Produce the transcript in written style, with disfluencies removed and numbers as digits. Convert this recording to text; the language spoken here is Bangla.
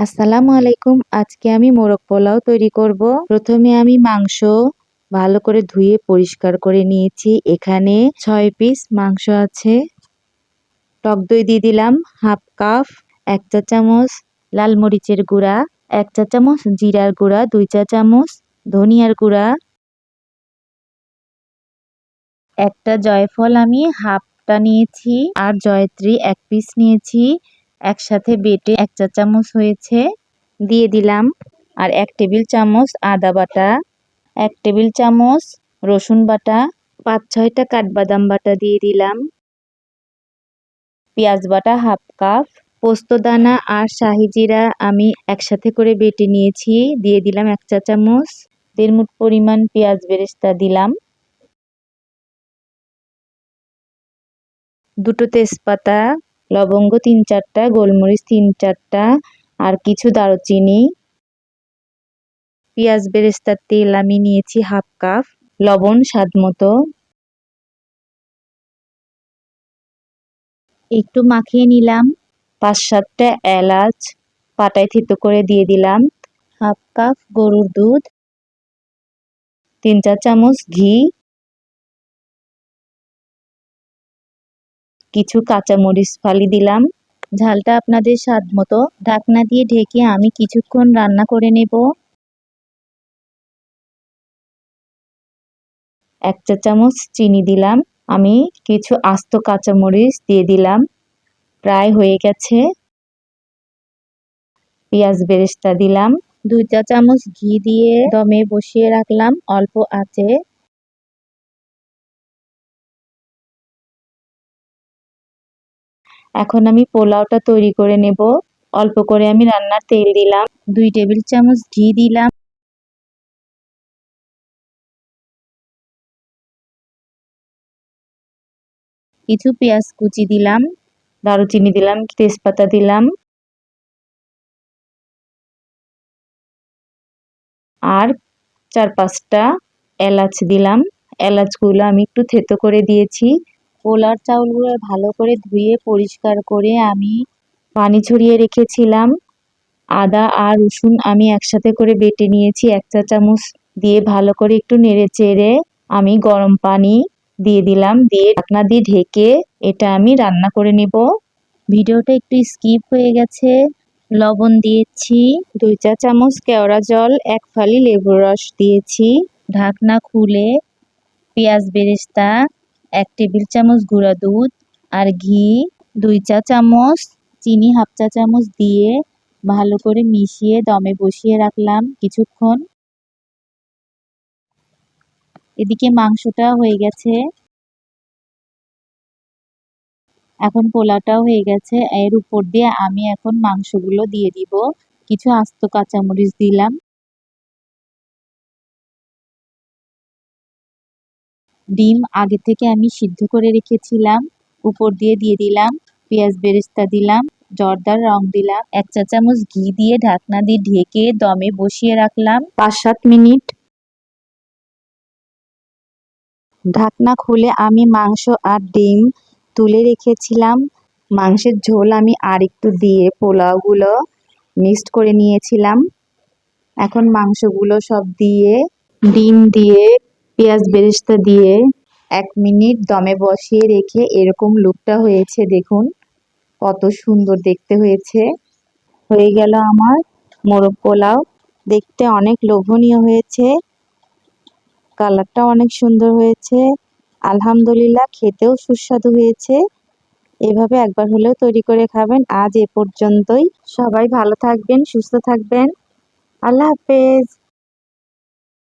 আসসালামু আলাইকুম। আজকে আমি মোরগ পোলাও তৈরি করব। প্রথমে আমি মাংস ভালো করে ধুয়ে পরিষ্কার করে নিয়েছি। এখানে 6 পিস মাংস আছে। টক দই দিয়ে দিলাম হাফ কাপ, 1 চা চামচ লাল মরিচের গুঁড়া, 1 চা চামচ জিরার গুঁড়া, 2 চা চামচ ধনিয়ার গুঁড়া, একটা জয়ফল আমি হাফটা নিয়েছি আর জয়ত্রী 1 পিস নিয়েছি। একসাথে বেটে 1 চা চামচ হয়েছে দিয়ে দিলাম। আর 1 টেবিল চামচ আদা বাটা, 1 টেবিল চামচ রসুন বাটা, 5-6টা কাঠবাদাম বাটা দিয়ে দিলাম। পেঁয়াজ বাটা হাফ কাপ, পোস্ত দানা আর শাহি জিরা আমি একসাথে করে বেটে নিয়েছি দিয়ে দিলাম 1 চা চামচ। 1.5 মুঠ পরিমাণ পেঁয়াজ বেরেস্তা দিলাম। 2টো তেজপাতা, লবঙ্গ 3-4টা, গোলমরিচ 3-4টা আর কিছু দারুচিনি। পেঁয়াজ বেরেস্তার তেল আমি নিয়েছি হাফ কাপ, লবণ স্বাদ মতো। একটু মাখিয়ে নিলাম। 5-7টা এলাচ পাটায় থেতো করে দিয়ে দিলাম। হাফ কাপ গরুর দুধ, 3 চা চামচ ঘি, কিছু কাঁচামরিচ ফালি দিলাম। ঝালটা আপনাদের স্বাদ মতো। ঢাকনা দিয়ে ঢেকে আমি কিছুক্ষণ রান্না করে নেব। 1 চা চামচ চিনি দিলাম। আমি কিছু আস্ত কাঁচামরিচ দিয়ে দিলাম। প্রায় হয়ে গেছে। পেঁয়াজ বেরেস্তা দিলাম। 2 চা চামচ ঘি দিয়ে দমে বসিয়ে রাখলাম অল্প আঁচে। এখন আমি পোলাওটা তৈরি করে নেব। অল্প করে আমি রান্নার তেল দিলাম। 2 টেবিল চামচ ঘি দিলাম। কিছু পেঁয়াজ কুচি দিলাম, দারুচিনি দিলাম, তেজপাতা দিলাম আর 4-5টা এলাচ দিলাম। এলাচগুলো আমি একটু থেতো করে দিয়েছি। পোলার চাউলগুলো ভালো করে ধুয়ে পরিষ্কার করে আমি পানি ছড়িয়ে রেখেছিলাম। আদা আর রসুন আমি একসাথে করে বেটে নিয়েছি 1 চা চামচ দিয়ে ভালো করে একটু নেড়ে চেড়ে আমি গরম পানি দিয়ে দিলাম। দিয়ে ঢাকনা দিয়ে ঢেকে এটা আমি রান্না করে নেব। ভিডিওটা একটু স্কিপ হয়ে গেছে। লবণ দিয়েছি, 2 চা চামচ কেওড়া জল, 1 ফালি লেবুর রস দিয়েছি। ঢাকনা খুলে পেঁয়াজ বেরেস্তা, 1 টেবিল চামচ গুঁড়া দুধ আর ঘি, 2 চা চামচ চিনি হাফ চা চামচ দিয়ে ভালো করে মিশিয়ে দমে বসিয়ে রাখলাম কিছুক্ষণ। এদিকে মাংসটা হয়ে গেছে। এখন পোলাওটাও হয়ে গেছে। এর উপর দিয়ে আমি এখন মাংসগুলো দিয়ে দিব। কিছু আস্ত কাঁচামরিচ দিলাম। ডিম আগে থেকে আমি সিদ্ধ করে রেখেছিলাম, উপর দিয়ে দিয়ে দিলাম। পেঁয়াজ বেরেস্তা দিলাম, জর্দার রং দিলাম। 1 চা চামচ ঘি দিয়ে ঢাকনা দিয়ে ঢেকে দমে বসিয়ে রাখলাম 5-7 মিনিট। ঢাকনা খুলে আমি মাংস আর ডিম তুলে রেখেছিলাম। মাংসের ঝোল আমি আর একটু দিয়ে পোলাওগুলো মিক্সড করে নিয়েছিলাম। এখন মাংসগুলো সব দিয়ে, ডিম দিয়ে, পেঁয়াজ বেরেস্তা দিয়ে 1 মিনিট দমে বসিয়ে রেখে এরকম লুকটা হয়েছে। দেখুন কত সুন্দর দেখতে হয়েছে। হয়ে গেল আমার মোরগ পোলাও। দেখতে অনেক লোভনীয় হয়েছে, কালারটা অনেক সুন্দর হয়েছে। আলহামদুলিল্লাহ, খেতেও সুস্বাদু হয়েছে। এভাবে একবার হলেও তৈরি করে খাবেন। আজ এ পর্যন্তই। সবাই ভালো থাকবেন, সুস্থ থাকবেন। আল্লাহ হাফেজ।